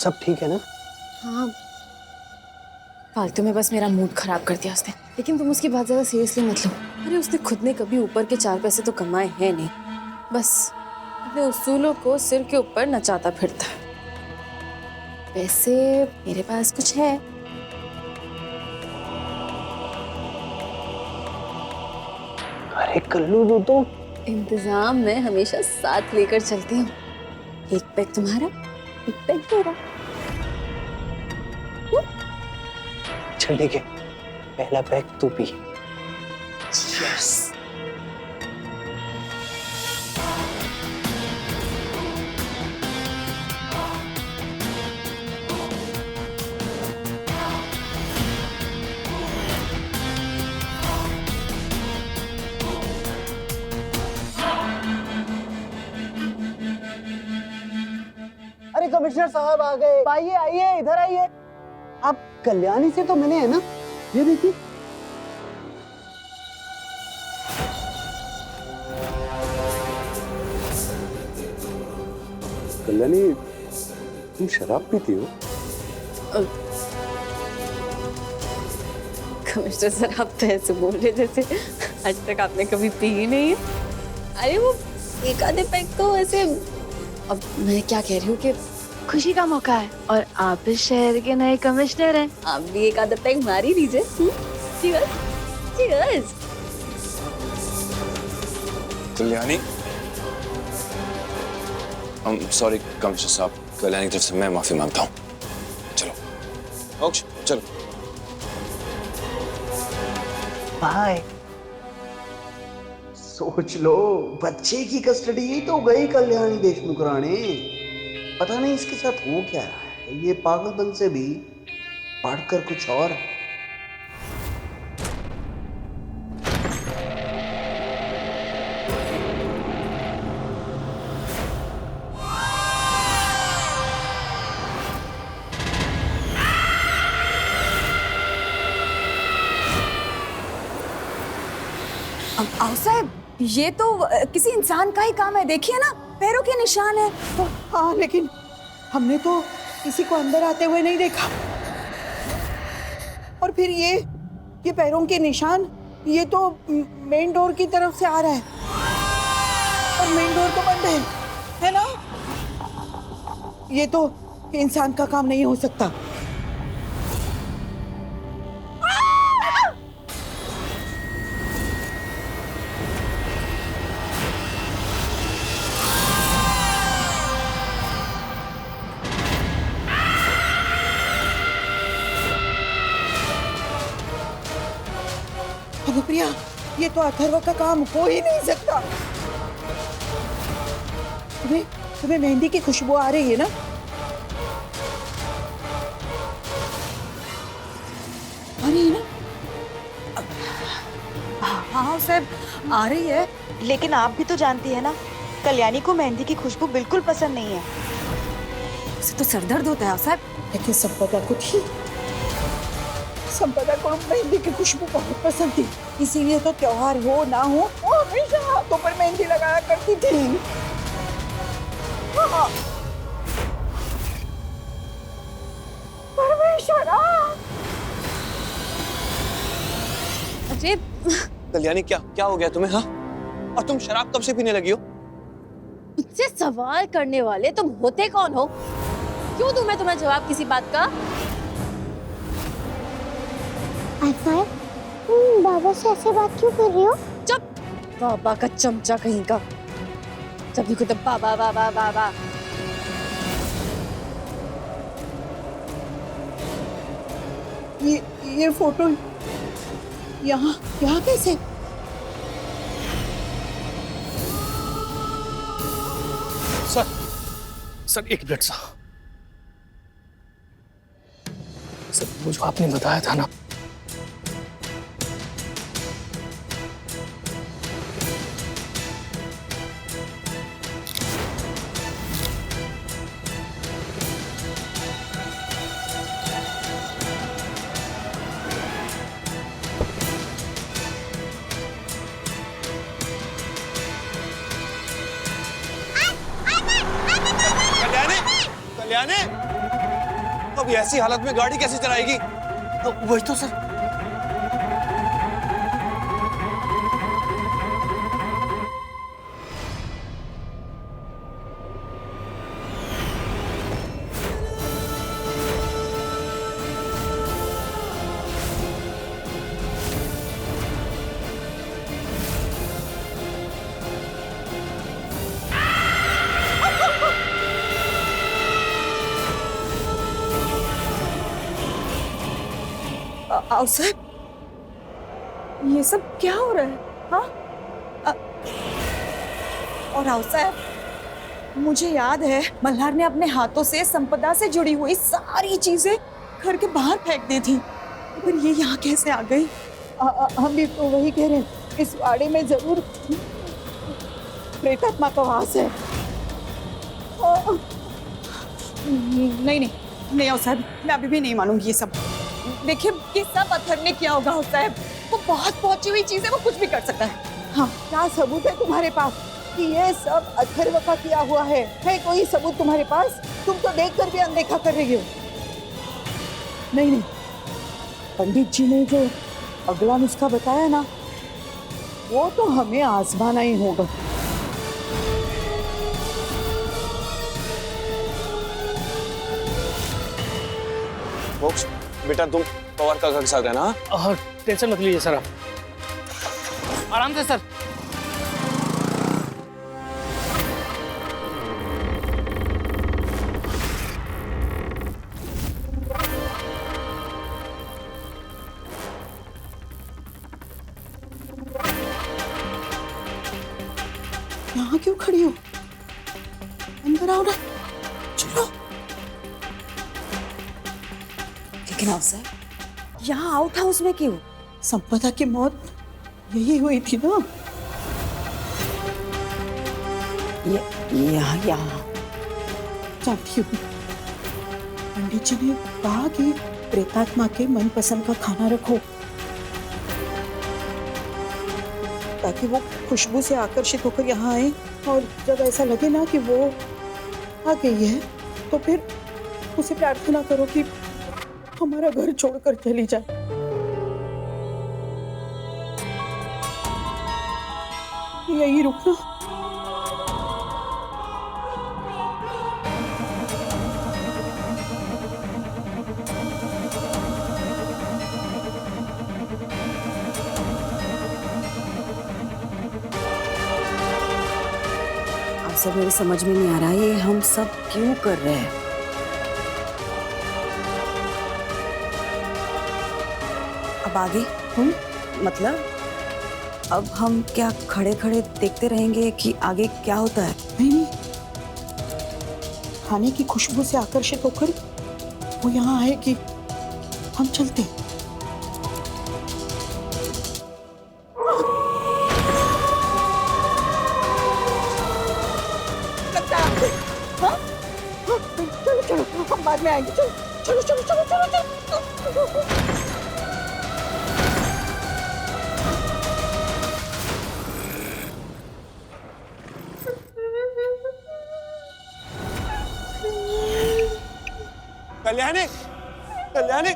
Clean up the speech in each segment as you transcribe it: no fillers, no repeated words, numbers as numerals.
सब ठीक है ना? हाँ, फालतू में बस मेरा मूड खराब कर दिया उसने। लेकिन तुम उसकी बात ज्यादा सीरियसली मत लो। अरे उसने खुद ने कभी ऊपर के 4 पैसे तो कमाए हैं नहीं, बस अपने उसूलों को सिर के ऊपर नचाता फिरता है। वैसे मेरे पास कुछ है। अरे कल्लू तू तो इंतजाम मैं हमेशा साथ लेकर चलती हूँ। एक पैक तुम्हारा, एक पैक मेरा। चल ठीक है, पहला पैक तू पी। Cheers. अरे कमिश्नर साहब आ गए। आइए आइए, इधर आइए। आप कल्याणी से तो मिले हैं ना? ये देखिए। कल्याणी, तुम शराब पीती हो? कमिश्नर सर, आप तो ऐसे बोल रहे जैसे आज तक आपने कभी पी ही नहीं है। अरे वो एक आधे पैक तो ऐसे। अब मैं क्या कह रही हूँ कि खुशी का मौका है और आप इस शहर के नए कमिश्नर हैं। आप भी एक आधा पैक मार ही दीजिए। Cheers. Cheers. Kalyani, sorry commissioner साहब, कल्याणी की तरफ से मैं माफी मांगता हूँ। चलो मोक्ष, चलो। बाय। सोच लो, बच्चे की कस्टडी ही तो गई कल्याणी देशमुख राणे। पता नहीं इसके साथ हो क्या रहा है। ये पागलपन से भी बढ़कर कुछ और है। आओ साहब, ये तो किसी इंसान का ही काम है। देखिए ना, पैरों के निशान है। हाँ, लेकिन हमने तो किसी को अंदर आते हुए नहीं देखा। और फिर ये पैरों के निशान, ये तो मेन डोर की तरफ से आ रहा है और मेन डोर तो बंद है ना? ये तो इंसान का काम नहीं हो सकता। प्रिया, ये तो अथर्व का काम हो ही नहीं सकता। तुम्हें मेहंदी की खुशबू आ रही है ना? आ रही है ना? हाँ साहब, आ रही है। लेकिन आप भी तो जानती है ना, कल्याणी को मेहंदी की खुशबू बिल्कुल पसंद नहीं है। उसे तो सरदर्द होता है साहब। लेकिन संपदा को मेहंदी की खुशबू बहुत पसंद थी, इसीलिए तो त्योहार हो ना हो वो हमेशा हाथों पर मेहंदी लगाया करती थी। हाँ। परमेश्वरा! अजय, कल्याणी, क्या हो गया तुम्हें? हाँ, और तुम शराब कब से पीने लगी हो? मुझसे सवाल करने वाले तुम होते कौन हो? क्यों दूं मैं तुम्हें जवाब किसी बात का? बाबा से ऐसे बात क्यों कर रही हो? चुप! बाबा का चमचा कहीं का। जब भी तो बाबा बाबा बाबा। ये फोटो यहाँ कैसे? सर एक मिनट सर, वो जो आपने बताया था ना, कल्याणी, कल्याणी, अब ऐसी हालत में गाड़ी कैसे चलाएगी? वही तो सर। आओ सर, ये सब क्या हो रहा है? हाँ? और आओ सर, मुझे याद है मल्हार ने अपने हाथों से संपदा से जुड़ी हुई सारी चीजें घर के बाहर फेंक दी थी, पर ये यहाँ कैसे आ गई? हम भी तो वही कह रहे हैं, इस वाड़े में जरूर प्रेतात्मा का वास है। नहीं आओ साहब, मैं अभी भी नहीं मानूंगी ये सब। देखिए ये सब अथर ने किया होगा साहब, वो बहुत पहुंची हुई चीज है, वो कुछ भी कर सकता है। हाँ, क्या सबूत है तुम्हारे पास कि ये सब अथर्व का किया हुआ है? कोई सबूत तुम्हारे पास? तुम तो देखकर भी अनदेखा कर रही हो। नहीं, पंडित जी ने जो अगला नुस्खा बताया ना, वो तो हमें आजमाना ही होगा। मोक्ष, बेटा तुम पवार काका के साथ रहना। और टेंशन मत लीजिए सर, आप आराम से सर। यहाँ क्यों खड़ी हो? अंदर आओ ना, चलो। लेकिन आओ सर, यहाँ आउट हाउस में क्यों? संपदा की मौत यही हुई थी ना? यहाँ जानती हूँ, पंडित जी ने कहा कि प्रेतात्मा के मनपसंद का खाना रखो ताकि वो खुशबू से आकर्षित होकर यहाँ आए, और जब ऐसा लगे ना कि वो आ गई है तो फिर उसे प्रार्थना करो कि हमारा घर छोड़कर चली जाए। यही रुकना। आप सब मेरे समझ में नहीं आ रहा है, ये हम सब क्यों कर रहे हैं? अब आगे मतलब अब हम क्या खड़े खड़े देखते रहेंगे कि आगे क्या होता है? नहीं, खाने की खुशबू से आकर्षित होकर वो यहाँ आए कि हम चलते हैं। हाँ? चलो चलो, हम बाद में आएंगे। चलो चलो चलो चलो चलो चलो। कल्याणी, कल्याणी,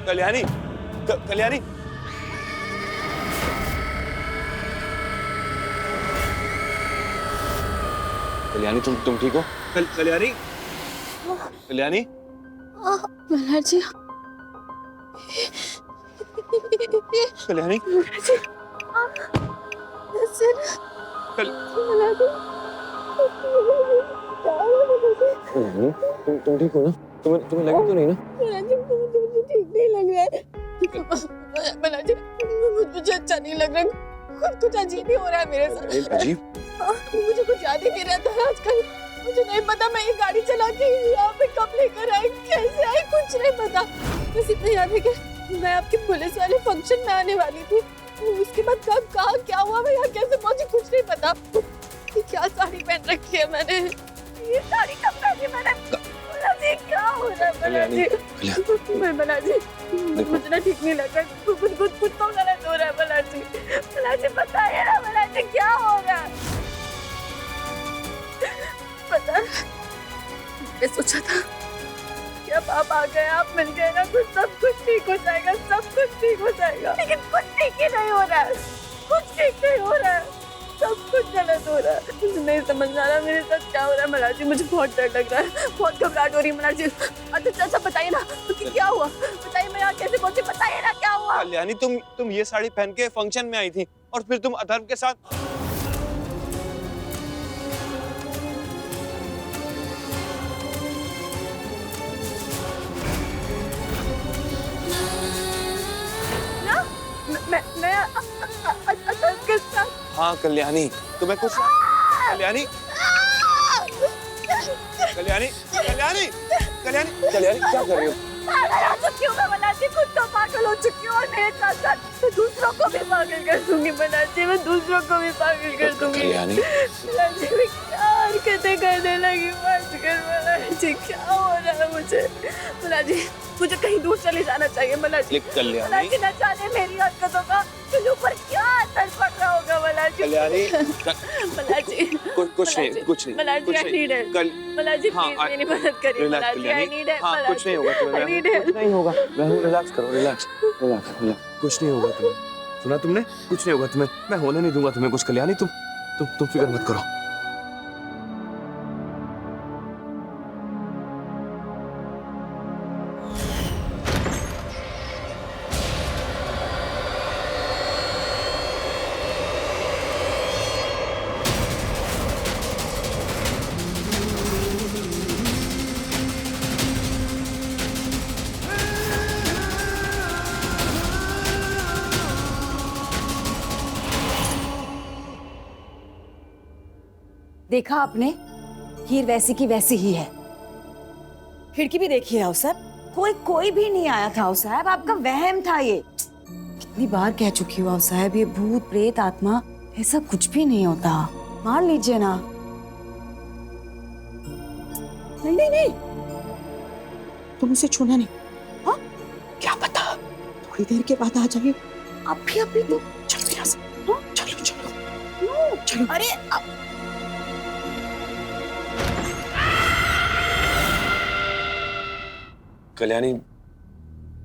कल्याणी, कल्याणी, कल्याणी, तुम ठीक हो? कल्याणी, कल्याणी, मल्हार जी, कल्याणी, तुम ठीक हो ना? तुम्हें लगी तो नहीं ना? मुझे ठीक नहीं लग रहा है। मल्हार जी, मुझे अच्छा नहीं लग रहा, कुछ अजीब ही हो रहा है मेरे साथ। अजीब? मुझे कुछ याद ही नहीं रहता है आजकल। मुझे नहीं पता मैं ये गाड़ी चला के यहाँ पे कब लेकर आई, कैसे आई, कुछ नहीं पता। बस इतना याद है कि मैं आपके पुलिस वाले फंक्शन में आने वाली थी, उसके बाद कब कहाँ क्या हुआ, मैं यहाँ कैसे पहुंची, कुछ नहीं पता। ये क्या साड़ी पहन रखी है मैंने, ये साड़ी कब पहनी मैंने, ये क्या हो रहा है कल्याणी, बला जी मुझे ना ठीक नहीं लग रहा, कुछ तो गलत हो रहा है बला जी बताइए ना बला जी क्या हो रहा है। पता है, मैं सोचा था कि अब आप आ गए, आप मिल गए ना तो सब कुछ ठीक हो जाएगा, सब कुछ ठीक हो जाएगा, लेकिन कुछ ठीक ही नहीं हो रहा है, कुछ ठीक नहीं हो रहा है, सब कुछ गलत हो रहा है। मुझे नहीं समझ आ रहा मेरे साथ क्या हो रहा है मला जी, मुझे बहुत डर लग रहा है, बहुत घबराहट हो रही है मला जी। अच्छा बताइए ना कि क्या हुआ, बताइए मैं यहाँ कैसे पहुंची, बताइए ना क्या हुआ। कल्याणी, तुम ये साड़ी पहन के फंक्शन में आई थी और फिर तुम अथर्व के साथ। मैं अथर्व के साथ। हाँ कल्याणी, तुम्हें कुछ कल्याणी कल्याणी कल्याणी कल्याणी कल्याणी क्या कर रही हो? मैं बनाती खुद तो पागल हो चुकी हूँ और मेरे साथ साथ दूसरों को भी पागल कर दूंगी बनाती, मैं दूसरों को भी पागल कर दूंगी। कल्याणी, बनाती मैं क्या हरकतें करने लगी आजकल, बनाती क्या हो रहा है मुझे, बनाती मुझे कहीं दूर चले जाना चाहिए बनाती। बनाती न जाने मेरी हरकतों का मुझे ऊपर क्या असर पड़ रहा होगा बनाती। कल्याणी, बनाती कुछ नहीं बनाती आई नीड हेल्प, बनाती प्लीज मेरी मदद करिए बनाती, आई नीड हेल्प। हाँ कुछ नहीं होगा तुम्हें, कुछ नहीं होगा, रिलैक्स करो, रिलैक्स, कुछ नहीं होगा तुम्हें, सुना तुमने, कुछ नहीं होगा तुम्हें, मैं होने नहीं दूंगा तुम्हें कुछ। कल्याणी तुम फिक्र मत करो। देखा आपने, हीर वैसी की वैसी ही है। खिड़की भी देखी है साहब, कोई भी नहीं आया था साहब, आपका वहम था ये। कितनी बार कह चुकी हूँ साहब, ये भूत प्रेत आत्मा ऐसा कुछ भी नहीं होता, मान लीजिए ना। नहीं तुम उसे छूना नहीं। हाँ क्या पता थोड़ी देर के बाद आ जाए। अभी तो चलो यहाँ से। हाँ चलो अरे कल्याणी,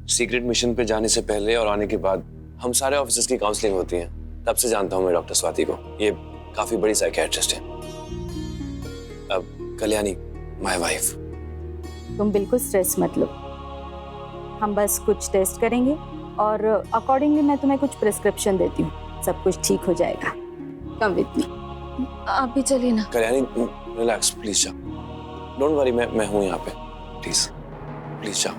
सीक्रेट मिशन पे जाने से पहले और आने के बाद हम सारे ऑफिसर्स की काउंसलिंग होती है, तब से जानता हूँ मैं डॉक्टर स्वाति को, ये काफी बड़ी साइकियाट्रिस्ट है। अब कल्याणी माय वाइफ। तुम बिल्कुल स्ट्रेस मत लो, हम बस कुछ टेस्ट करेंगे और अकॉर्डिंगली मैं तुम्हें कुछ प्रिस्क्रिप्शन देती हूँ, सब कुछ ठीक हो जाएगा। Come with me. आप भी चलिए ना। कल्याणी रिलैक्स प्लीज, जाओ, डोंट वरी, मैं हूँ यहाँ पे, प्लीज जाओ।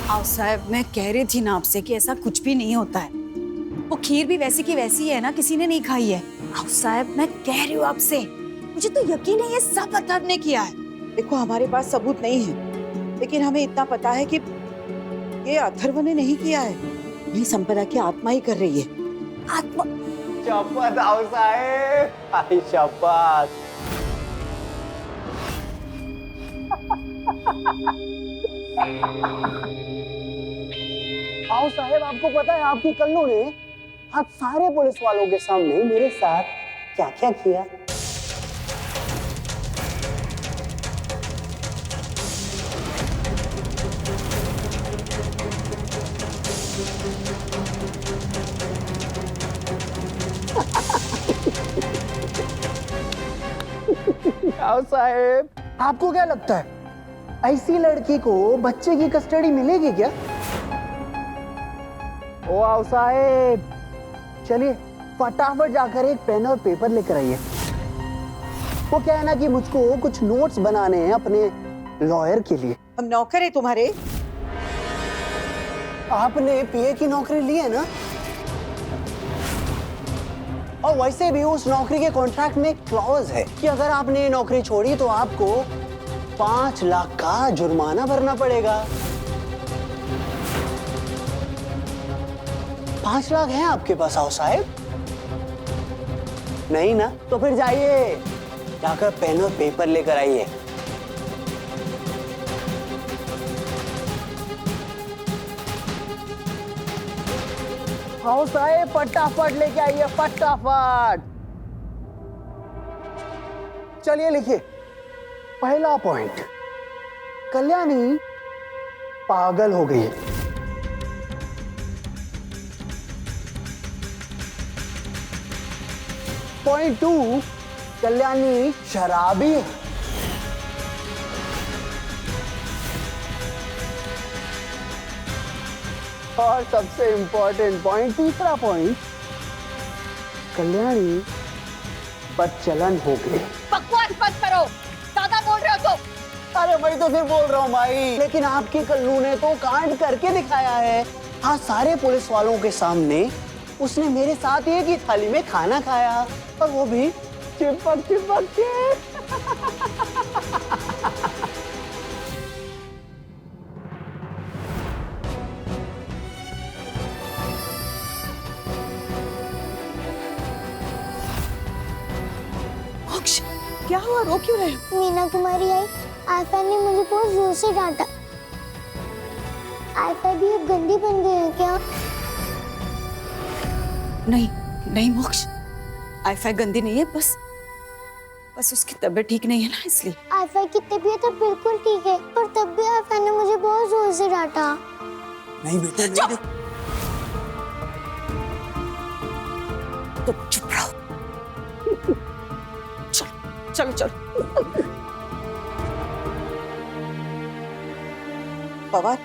आओ साहब, मैं कह रही थी ना आपसे कि ऐसा कुछ भी नहीं होता है, वो खीर भी वैसी की वैसी है ना, किसी ने नहीं खाई है। आओ साहब, मैं कह रही हूँ आपसे, मुझे तो यकीन है ये सब अथर्व ने किया है। देखो हमारे पास सबूत नहीं है, लेकिन हमें इतना पता है कि ये अथर्व ने नहीं किया है, ये संपदा की आत्मा ही कर रही है। आत्मा? शपथ आओ साहेब, आई शपथ। आओ साहेब, आपको पता है आपकी कल्लू ने आज सारे पुलिस वालों के सामने मेरे साथ क्या क्या किया। आओ साहेब, आपको क्या लगता है ऐसी लड़की को बच्चे की कस्टडी मिलेगी क्या? ओ आओ साहेब, चलिए फटाफट जाकर एक पेन और पेपर लेकर आइए। वो क्या है ना कि मुझको कुछ नोट्स बनाने हैं अपने लॉयर के लिए। हम नौकर है तुम्हारे? आपने पीए की नौकरी ली है ना, और वैसे भी उस नौकरी के कॉन्ट्रैक्ट में क्लॉज है कि अगर आपने ये नौकरी छोड़ी तो आपको 5 लाख का जुर्माना भरना पड़ेगा। 5 लाख हैं आपके पास आओ साहब? नहीं ना, तो फिर जाइए जाकर पेन और पेपर लेकर आइए। हाउस आए, फटाफट लेके आइए, फटाफट। चलिए लिखिए। पहला पॉइंट, कल्याणी पागल हो गई है। पॉइंट 2, कल्याणी शराबी है। और सबसे इंपॉर्टेंट पॉइंट, तीसरा पॉइंट, कल्याणी बदचलन हो गई। बकवास मत करो, ज्यादा बोल रहे हो तो। अरे मैं तो सिर्फ बोल रहा हूँ भाई, लेकिन आपके कल्लू ने तो कांड करके दिखाया है। हाँ, सारे पुलिस वालों के सामने उसने मेरे साथ एक ही थाली में खाना खाया, और वो भी चिपक चिपक के। मोक्ष, क्या हुआ, रो क्यों रहे हो? मीना कुमारी आई, आयफा ने मुझे बहुत जोर से डांटा। आयफा भी अब गंदी बन गई है क्या? नहीं नहीं मोक्ष, आयफा गंदी नहीं है, बस उसकी तबीयत ठीक नहीं है ना, इसलिए। आयफा की तबीयत तो बिल्कुल ठीक है, पर तब भी आयफा ने मुझे बहुत जोर से डांटा। नहीं बेटा, नहीं। तो चुप रहो। चलो चलो चलो। पवार,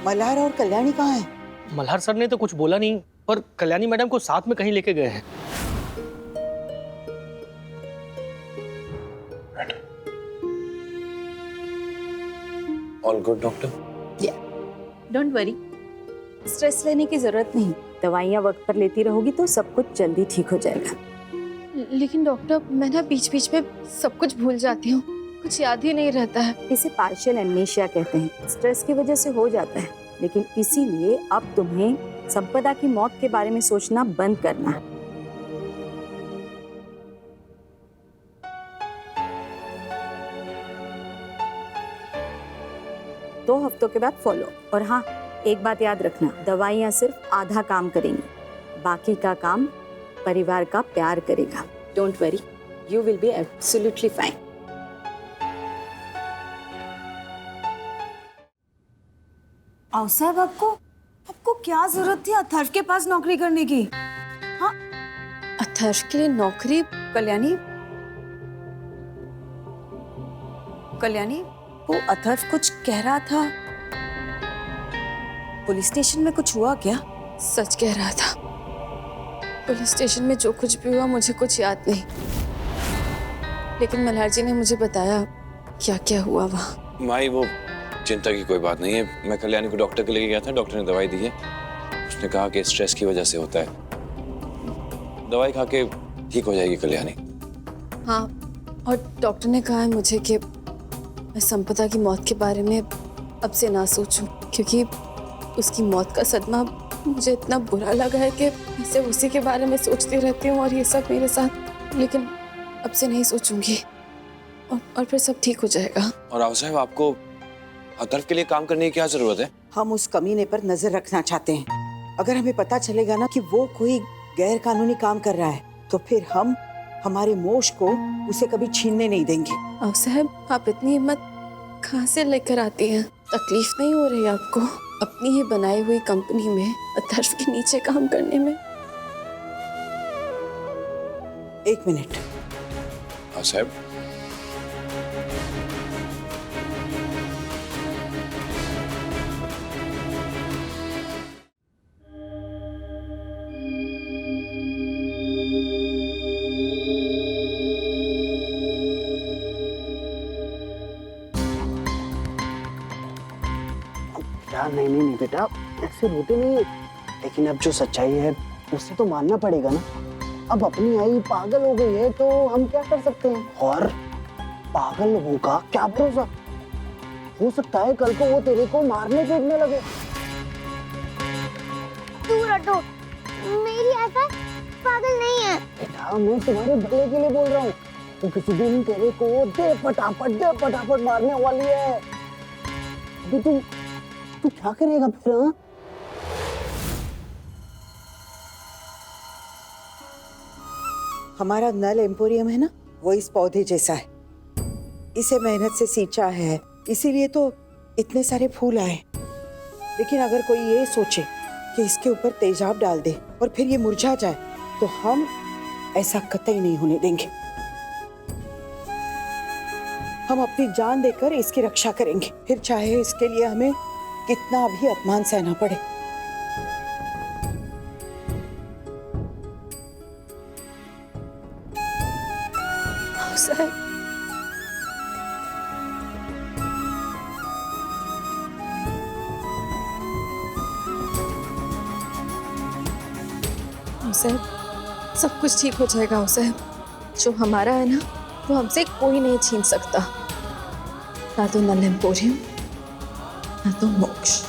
मल्हार और कल्याणी कहाँ है? मल्हार सर ने तो कुछ बोला नहीं, पर कल्याणी मैडम को साथ में कहीं लेके गए हैं। All good doctor? Don't worry, stress लेने की जरूरत नहीं। दवाइयाँ वक्त पर लेती रहोगी तो सब कुछ जल्दी ठीक हो जाएगा। लेकिन डॉक्टर, मैं ना बीच बीच में सब कुछ भूल जाती हूँ, कुछ याद ही नहीं रहता है। इसे पार्शियल एमनेशिया कहते हैं। स्ट्रेस की वजह से हो जाता है, लेकिन इसीलिए अब तुम्हें संपदा की मौत के बारे में सोचना बंद करना है। दो हफ्तों के बाद फॉलो। और हाँ, एक बात याद रखना, दवाइयाँ सिर्फ आधा काम करेंगी, बाकी का काम परिवार का प्यार करेगा। Don't worry, you will be absolutely fine. आओ साहब, आपको क्या जरूरत थी अथर्व के पास नौकरी करने की? हाँ, अथर्व के लिए नौकरी? कल्याणी, वो अथर्व कुछ कह रहा था, पुलिस स्टेशन में कुछ हुआ क्या? सच कह रहा था। पुलिस स्टेशन में जो कुछ भी हुआ मुझे कुछ याद नहीं, लेकिन मल्हार जी ने मुझे बताया क्या क्या हुआ वहाँ। माई, वो चिंता की कोई बात नहीं है। मैं कल्याणी को डॉक्टर के लेके गया था, डॉक्टर ने दवाई दी है। उसने कहा कि स्ट्रेस की वजह से होता है, दवाई खा के ठीक हो जाएगी कल्याणी। हाँ, और डॉक्टर ने कहा है मुझे कि मैं संपदा की मौत के बारे में अब से ना सोचूं, क्योंकि उसकी मौत का सदमा मुझे इतना बुरा लगा है कि मैं सिर्फ उसी के बारे में सोचती रहती हूँ, और ये सब मेरे साथ। लेकिन अब से नहीं सोचूंगी, और फिर सब ठीक हो जाएगा। और आओ साहब, आपको अथर्व के लिए काम करने की क्या जरूरत है? हम उस कमीने पर नजर रखना चाहते हैं। अगर हमें पता चलेगा ना कि वो कोई गैर कानूनी काम कर रहा है, तो फिर हम हमारे मोश को उसे कभी छीनने नहीं देंगे। आओ साहब, आप इतनी हिम्मत कहाँ से लेकर आती हैं? तकलीफ नहीं हो रही आपको अपनी ही बनाई हुई कंपनी में अथर्व के नीचे काम करने में? एक मिनट। हाँ साहब। नहीं बेटा, ऐसे रोते नहीं है। लेकिन अब जो सच्चाई है उसे तो मानना पड़ेगा ना। अब अपनी आई पागल हो गई है तो हम क्या कर सकते हैं? और पागल लोगों का क्या भरोसा, हो सकता है कल को वो तेरे को मारने पीटने लगे। दूर हटो, मेरी आयफा पागल नहीं है। बेटा, मैं तुम्हारे भले के लिए बोल रहा हूँ। वो किसी दिन तेरे को दे फटाफट मारने वाली है। अभी तू क्या करेगा फिर? हाँ, हमारा नल एम्पोरियम है ना, वो इस पौधे जैसा है। इसे मेहनत से सींचा है, इसीलिए तो इतने सारे फूल आए। लेकिन अगर कोई ये सोचे कि इसके ऊपर तेजाब डाल दे और फिर ये मुरझा जाए, तो हम ऐसा कतई नहीं होने देंगे। हम अपनी जान देकर इसकी रक्षा करेंगे, फिर चाहे इसके लिए हमें कितना भी अपमान सहना पड़े। सर, सर, सब कुछ ठीक हो जाएगा सर। जो हमारा है ना, वो हमसे कोई नहीं छीन सकता, ना तो नल एम्पोरियम, ना तो मोक्ष।